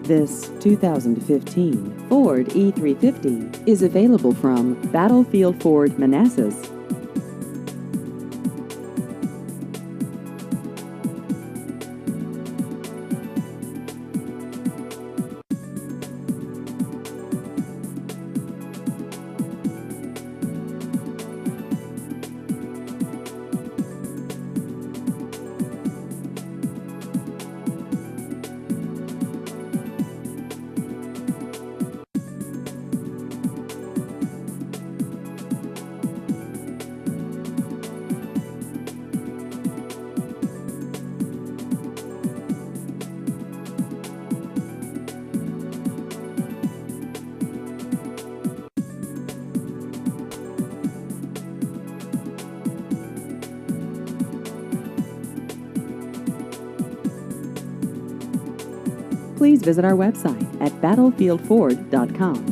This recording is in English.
This 2015 Ford E350 is available from Battlefield Ford Manassas. Please visit our website at battlefieldford.com.